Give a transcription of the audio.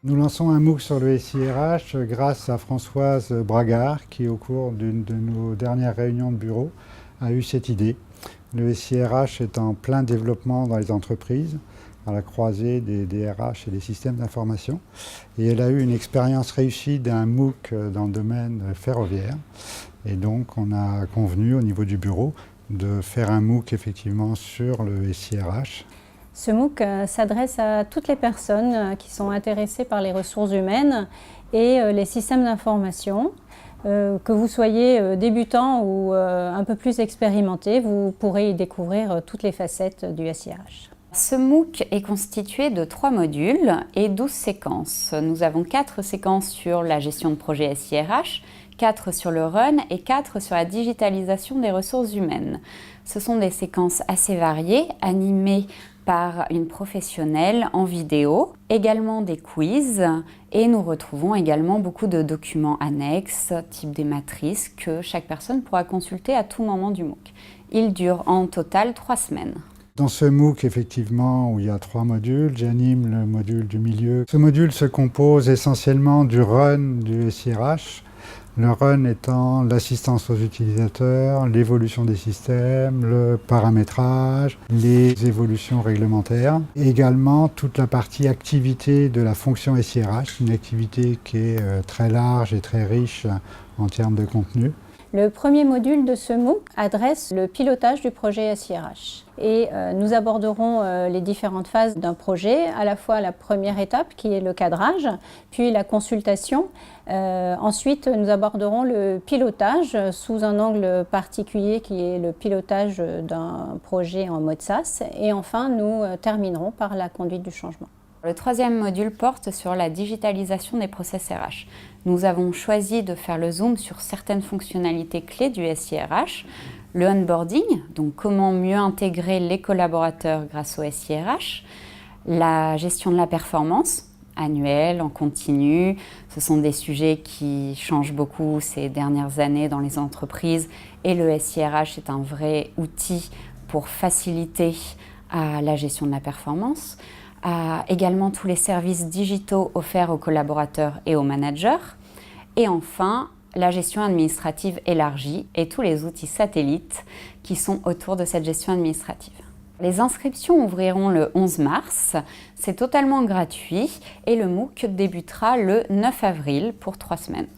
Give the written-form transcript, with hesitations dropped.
Nous lançons un MOOC sur le SIRH grâce à Françoise Bragard qui, au cours d'une de nos dernières réunions de bureau, a eu cette idée. Le SIRH est en plein développement dans les entreprises, à la croisée des DRH et des systèmes d'information. Et elle a eu une expérience réussie d'un MOOC dans le domaine ferroviaire. Et donc, on a convenu au niveau du bureau de faire un MOOC effectivement sur le SIRH. Ce MOOC s'adresse à toutes les personnes qui sont intéressées par les ressources humaines et les systèmes d'information. Que vous soyez débutant ou un peu plus expérimenté, vous pourrez y découvrir toutes les facettes du SIRH. Ce MOOC est constitué de 3 modules et 12 séquences. Nous avons 4 séquences sur la gestion de projet SIRH, 4 sur le run et 4 sur la digitalisation des ressources humaines. Ce sont des séquences assez variées, animées par une professionnelle en vidéo, également des quiz, et nous retrouvons également beaucoup de documents annexes, type des matrices, que chaque personne pourra consulter à tout moment du MOOC. Il dure en total 3 semaines. Dans ce MOOC, effectivement, où il y a 3 modules, j'anime le module du milieu. Ce module se compose essentiellement du run du SIRH. Le run étant l'assistance aux utilisateurs, l'évolution des systèmes, le paramétrage, les évolutions réglementaires. Et également toute la partie activité de la fonction SIRH, une activité qui est très large et très riche en termes de contenu. Le premier module de ce MOOC adresse le pilotage du projet SIRH. Et nous aborderons les différentes phases d'un projet, à la fois la première étape qui est le cadrage, puis la consultation. Ensuite, nous aborderons le pilotage sous un angle particulier qui est le pilotage d'un projet en mode SaaS. Et enfin, nous terminerons par la conduite du changement. Le 3e module porte sur la digitalisation des process RH. Nous avons choisi de faire le zoom sur certaines fonctionnalités clés du SIRH. Le onboarding, donc comment mieux intégrer les collaborateurs grâce au SIRH. La gestion de la performance, annuelle, en continu. Ce sont des sujets qui changent beaucoup ces dernières années dans les entreprises et le SIRH est un vrai outil pour faciliter la gestion de la performance. Également tous les services digitaux offerts aux collaborateurs et aux managers. Et enfin, la gestion administrative élargie et tous les outils satellites qui sont autour de cette gestion administrative. Les inscriptions ouvriront le 11 mars, c'est totalement gratuit et le MOOC débutera le 9 avril pour 3 semaines.